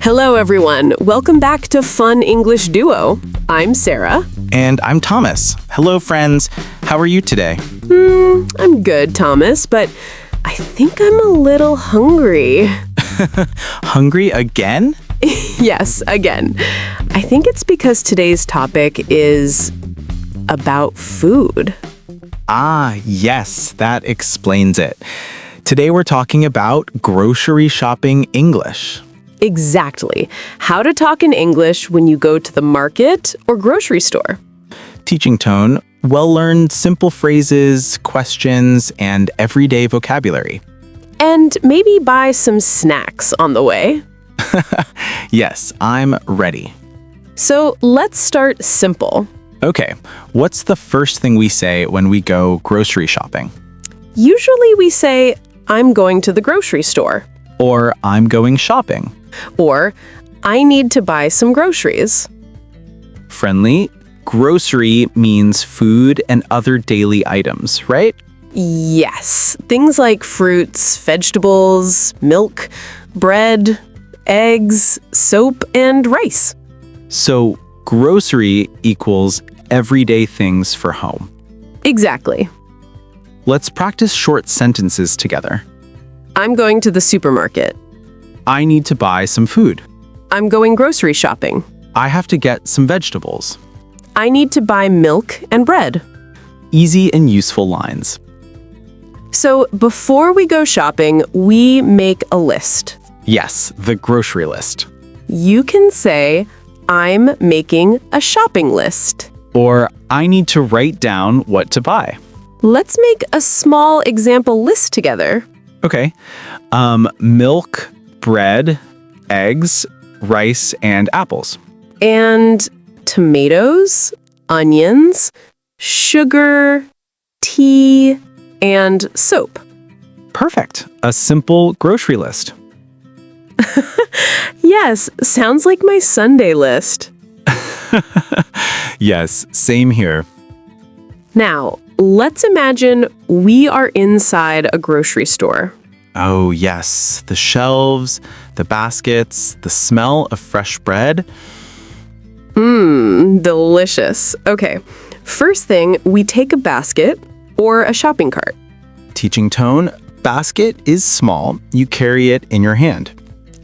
Hello, everyone. Welcome back to Fun English Duo. I'm Sarah. And I'm Thomas. Hello, friends. How are you today? I'm good, Thomas, but I think I'm a little hungry. Hungry again? Yes, again. I think it's because today's topic is about food. Ah, yes, that explains it. Today we're talking about grocery shopping English. Exactly. How to talk in English when you go to the market or grocery store. Teaching tone, well-learned simple phrases, questions, and everyday vocabulary. And maybe buy some snacks on the way. Yes, I'm ready. So let's start simple. Okay, what's the first thing we say when we go grocery shopping? Usually we say, I'm going to the grocery store. Or I'm going shopping. Or, I need to buy some groceries. Friendly, grocery means food and other daily items, right? Yes, things like fruits, vegetables, milk, bread, eggs, soap, and rice. So, grocery equals everyday things for home. Exactly. Let's practice short sentences together. I'm going to the supermarket. I need to buy some food. I'm going grocery shopping. I have to get some vegetables. I need to buy milk and bread. Easy and useful lines. So before we go shopping, we make a list. Yes, the grocery list. You can say, I'm making a shopping list. Or I need to write down what to buy. Let's make a small example list together. Okay. Milk, bread, eggs, rice, and apples. And tomatoes, onions, sugar, tea, and soap. Perfect. A simple grocery list. Yes, sounds like my Sunday list. Yes, same here. Now, let's imagine we are inside a grocery store. Oh, yes. The shelves, the baskets, the smell of fresh bread. Delicious. Okay, first thing, we take a basket or a shopping cart. Teaching tone, basket is small. You carry it in your hand.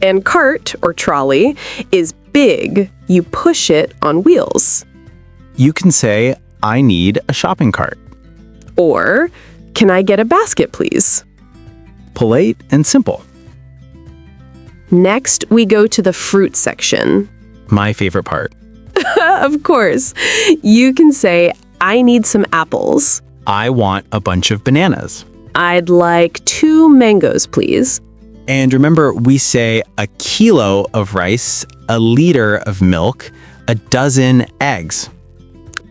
And cart or trolley is big. You push it on wheels. You can say, I need a shopping cart. Or, can I get a basket, please? Polite and simple. Next, we go to the fruit section. My favorite part. Of course. You can say, I need some apples. I want a bunch of bananas. I'd like 2 mangoes, please. And remember, we say a kilo of rice, a liter of milk, a dozen eggs.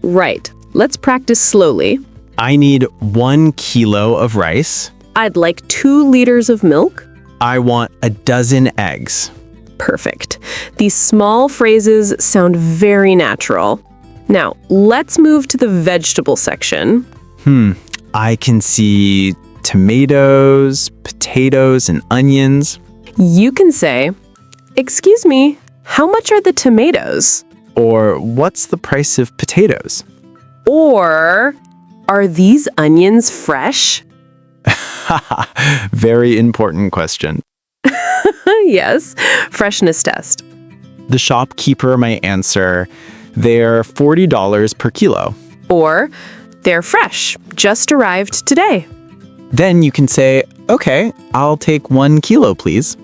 Right. Let's practice slowly. I need 1 kilo of rice. I'd like 2 liters of milk. I want a dozen eggs. Perfect. These small phrases sound very natural. Now, let's move to the vegetable section. I can see tomatoes, potatoes, and onions. You can say, excuse me, how much are the tomatoes? Or what's the price of potatoes? Or, are these onions fresh? Very important question. Yes, freshness test. The shopkeeper might answer, they're $40 per kilo. Or, they're fresh, just arrived today. Then you can say, okay, I'll take 1 kilo, please.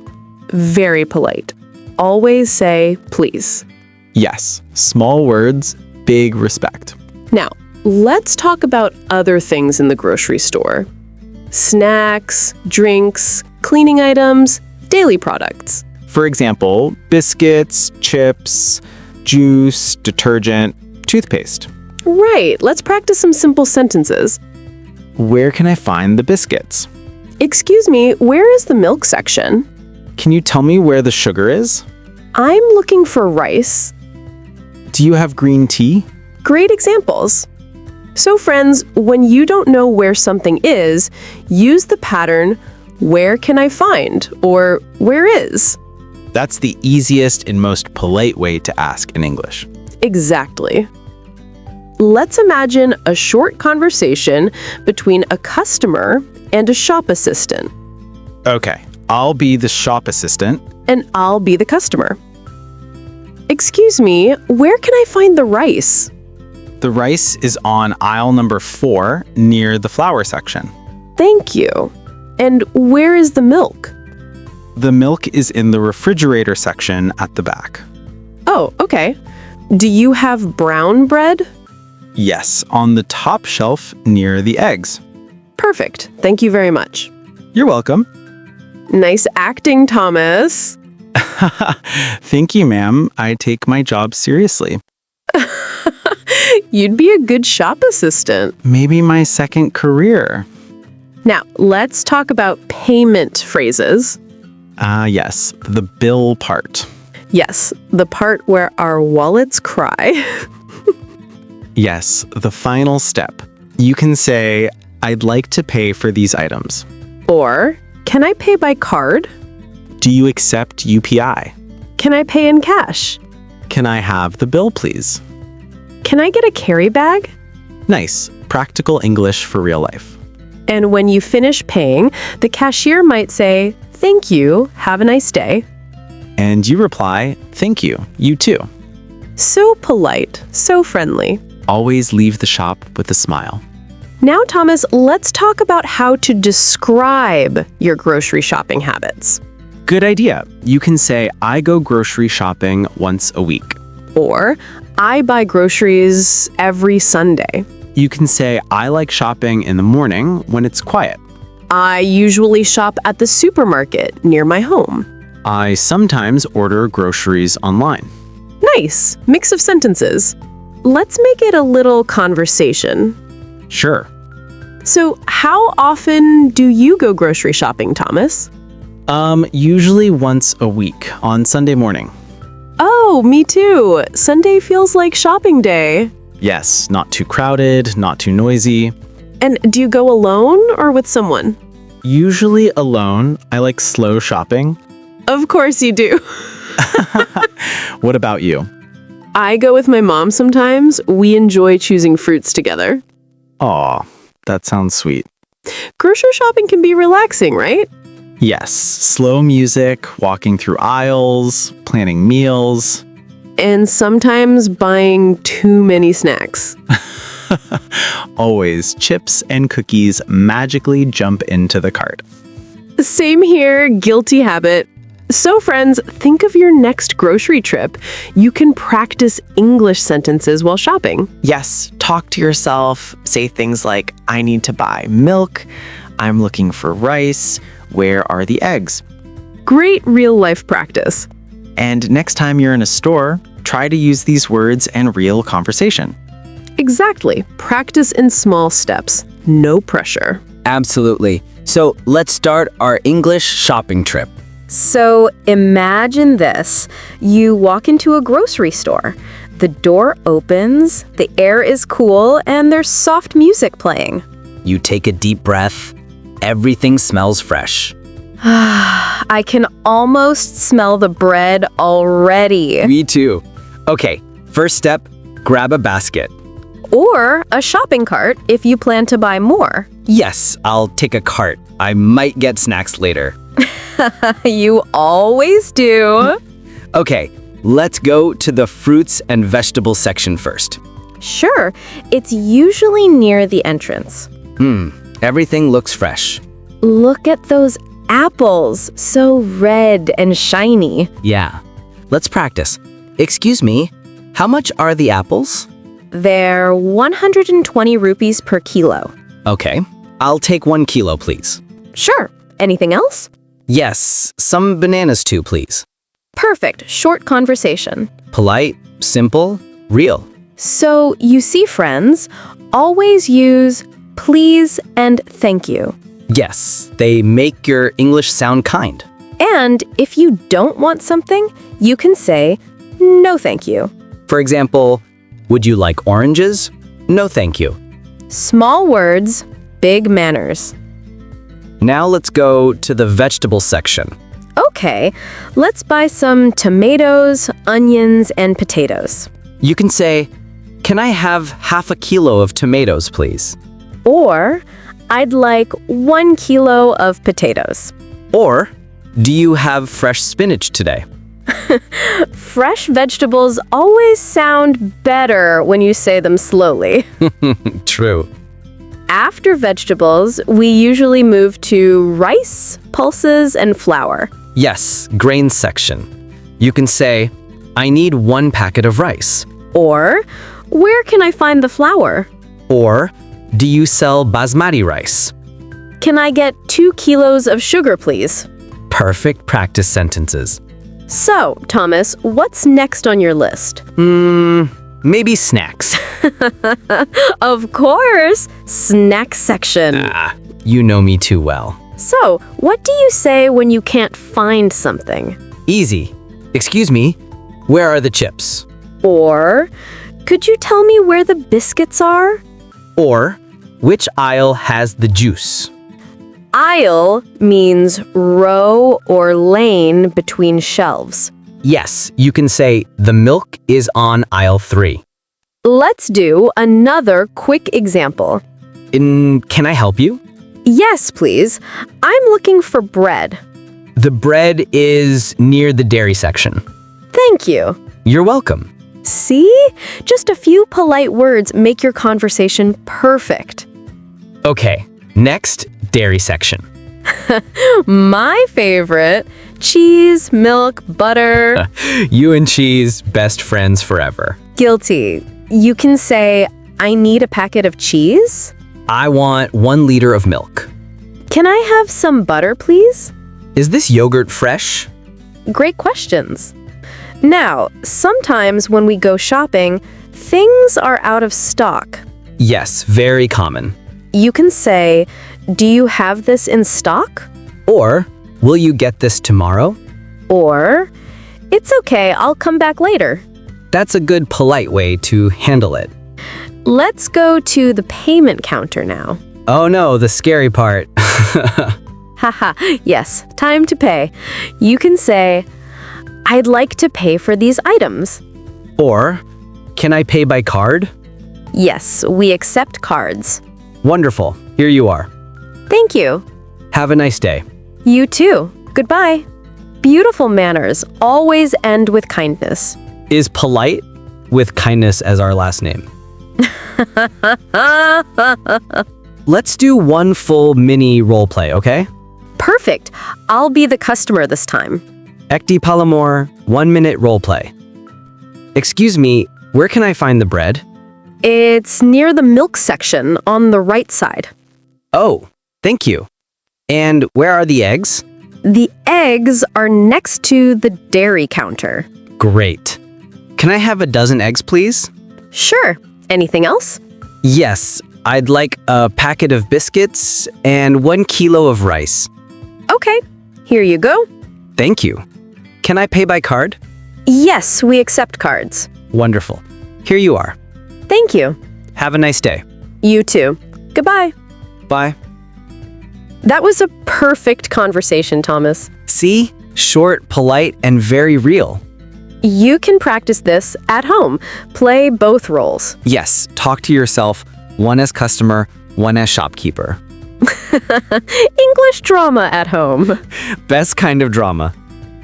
Very polite. Always say please. Yes, small words, big respect. Now, let's talk about other things in the grocery store. Snacks, drinks, cleaning items, daily products. For example, biscuits, chips, juice, detergent, toothpaste. Right, let's practice some simple sentences. Where can I find the biscuits? Excuse me, where is the milk section? Can you tell me where the sugar is? I'm looking for rice. Do you have green tea? Great examples. So friends, when you don't know where something is, use the pattern, where can I find? Or where is? That's the easiest and most polite way to ask in English. Exactly. Let's imagine a short conversation between a customer and a shop assistant. Okay, I'll be the shop assistant. And I'll be the customer. Excuse me, where can I find the rice? The rice is on aisle number 4 near the flour section. Thank you. And where is the milk? The milk is in the refrigerator section at the back. Oh, okay. Do you have brown bread? Yes, on the top shelf near the eggs. Perfect. Thank you very much. You're welcome. Nice acting, Thomas. Thank you, ma'am. I take my job seriously. You'd be a good shop assistant. Maybe my second career. Now, let's talk about payment phrases. Yes, the bill part. Yes, the part where our wallets cry. Yes, the final step. You can say, I'd like to pay for these items. Or, can I pay by card? Do you accept UPI? Can I pay in cash? Can I have the bill, please? Can I get a carry bag? Nice. Practical English for real life. And when you finish paying, the cashier might say, "Thank you, have a nice day." And you reply, thank you, you too. So polite, so friendly. Always leave the shop with a smile. Now, Thomas, let's talk about how to describe your grocery shopping habits. Good idea. You can say, I go grocery shopping once a week. Or, I buy groceries every Sunday. You can say, I like shopping in the morning when it's quiet. I usually shop at the supermarket near my home. I sometimes order groceries online. Nice. Mix of sentences. Let's make it a little conversation. Sure. So, how often do you go grocery shopping, Thomas? Usually once a week on Sunday morning. Oh, me too. Sunday feels like shopping day. Yes, not too crowded, not too noisy. And do you go alone or with someone? Usually alone. I like slow shopping. Of course you do. What about you? I go with my mom sometimes. We enjoy choosing fruits together. Aw, that sounds sweet. Grocery shopping can be relaxing, right? Yes, slow music, walking through aisles, planning meals. And sometimes buying too many snacks. Always chips and cookies magically jump into the cart. Same here, guilty habit. So friends, think of your next grocery trip. You can practice English sentences while shopping. Yes, talk to yourself. Say things like, I need to buy milk. I'm looking for rice. Where are the eggs? Great real-life practice. And next time you're in a store, try to use these words in real conversation. Exactly. Practice in small steps. No pressure. Absolutely. So let's start our English shopping trip. So imagine this. You walk into a grocery store. The door opens, the air is cool, and there's soft music playing. You take a deep breath. Everything smells fresh. I can almost smell the bread already. Me too. Okay, first step, grab a basket. Or a shopping cart if you plan to buy more. Yes, I'll take a cart. I might get snacks later. You always do. Okay, let's go to the fruits and vegetables section first. Sure, it's usually near the entrance. Everything looks fresh. Look at those apples, so red and shiny. Yeah. Let's practice. Excuse me, how much are the apples? They're 120 rupees per kilo. Okay, I'll take 1 kilo, please. Sure. Anything else? Yes, some bananas too, please. Perfect. Short conversation. Polite, simple, real. So, you see, friends, always use please and thank you. Yes, they make your English sound kind. And if you don't want something, you can say no thank you. For example, would you like oranges? No, thank you. Small words, big manners. Now let's go to the vegetable section. Okay, let's buy some tomatoes, onions, and potatoes. You can say, "Can I have half a kilo of tomatoes, please?" Or, I'd like 1 kilo of potatoes. Or, "Do you have fresh spinach today?" Fresh vegetables always sound better when you say them slowly. True. After vegetables, we usually move to rice, pulses, and flour. Yes, grains section. You can say, "I need 1 packet of rice." Or, where can I find the flour? Or, "Do you sell basmati rice?" Can I get 2 kilos of sugar, please? Perfect practice sentences. So, Thomas, what's next on your list? Maybe snacks. Of course, snack section. You know me too well. So, what do you say when you can't find something? Easy. "Excuse me, where are the chips?" Or, could you tell me where the biscuits are? Or, "Which aisle has the juice?" Aisle means row or lane between shelves. Yes, you can say, "The milk is on aisle 3. Let's do another quick example. Can I help you? Yes, please. I'm looking for bread. The bread is near the dairy section. Thank you. You're welcome. See? Just a few polite words make your conversation perfect. Okay, next, dairy section. My favorite, cheese, milk, butter. You and cheese, best friends forever. Guilty. You can say, I need a packet of cheese. I want 1 liter of milk. Can I have some butter, please? Is this yogurt fresh? Great questions. Now, sometimes when we go shopping, things are out of stock. Yes, very common. You can say, do you have this in stock? Or, will you get this tomorrow? Or, it's okay, I'll come back later. That's a good polite way to handle it. Let's go to the payment counter now. Oh no, the scary part. Haha, yes, time to pay. You can say, I'd like to pay for these items. Or, can I pay by card? Yes, we accept cards. Wonderful, here you are. Thank you. Have a nice day. You too. Goodbye. Beautiful manners always end with kindness. Is polite with kindness as our last name. Let's do one full mini role play, okay? Perfect. I'll be the customer this time. Ekti Palamor, 1 minute role play. Excuse me, where can I find the bread? It's near the milk section on the right side. Oh, thank you. And where are the eggs? The eggs are next to the dairy counter. Great. Can I have a dozen eggs, please? Sure. Anything else? Yes, I'd like a packet of biscuits and 1 kilo of rice. Okay. Here you go. Thank you. Can I pay by card? Yes, we accept cards. Wonderful. Here you are. Thank you. Have a nice day. You too. Goodbye. Bye. That was a perfect conversation, Thomas. See? Short, polite, and very real. You can practice this at home. Play both roles. Yes, talk to yourself, one as customer, one as shopkeeper. English drama at home. Best kind of drama.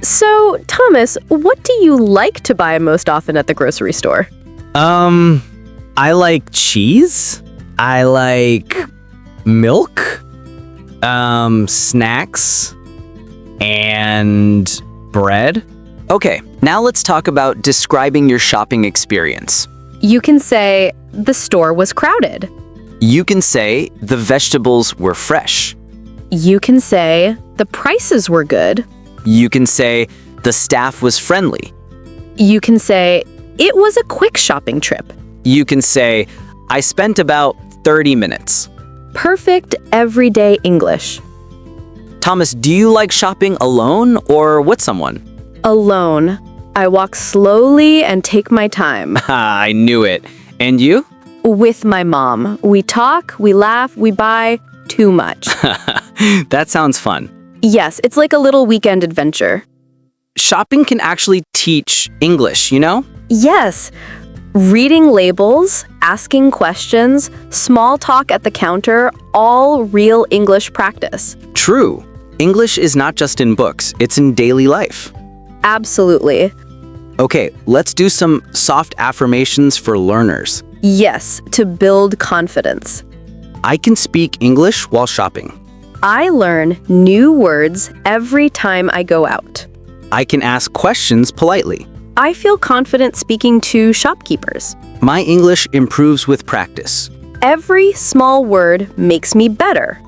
So, Thomas, what do you like to buy most often at the grocery store? I like cheese. I like milk. Snacks. And bread. Okay, now let's talk about describing your shopping experience. You can say, the store was crowded. You can say the vegetables were fresh. You can say, the prices were good. You can say the staff was friendly. You can say, it was a quick shopping trip. You can say, I spent about 30 minutes. Perfect everyday English. Thomas, do you like shopping alone or with someone? Alone. I walk slowly and take my time. I knew it. And you? With my mom. We talk, we laugh, we buy too much. That sounds fun. Yes, it's like a little weekend adventure. Shopping can actually teach English, you know? Yes. Reading labels, asking questions, small talk at the counter, all real English practice. True. English is not just in books, it's in daily life. Absolutely. Okay, let's do some soft affirmations for learners. Yes, to build confidence. I can speak English while shopping. I learn new words every time I go out. I can ask questions politely. I feel confident speaking to shopkeepers. My English improves with practice. Every small word makes me better.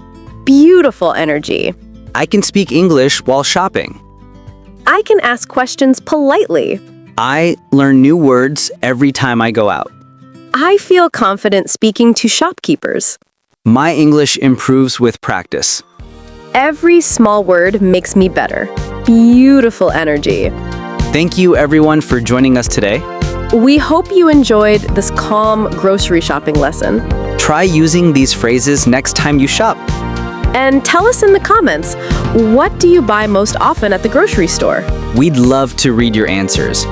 Beautiful energy. I can speak English while shopping. I can ask questions politely. I learn new words every time I go out. I feel confident speaking to shopkeepers. My English improves with practice. Every small word makes me better. Beautiful energy. Thank you everyone for joining us today. We hope you enjoyed this calm grocery shopping lesson. Try using these phrases next time you shop. And tell us in the comments, what do you buy most often at the grocery store? We'd love to read your answers.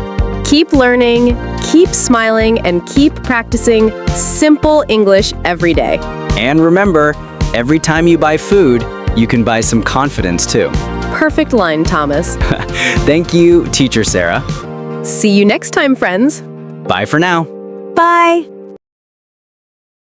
Keep learning, keep smiling, and keep practicing simple English every day. And remember, every time you buy food, you can buy some confidence too. Perfect line, Thomas. Thank you, Teacher Sarah. See you next time, friends. Bye for now. Bye.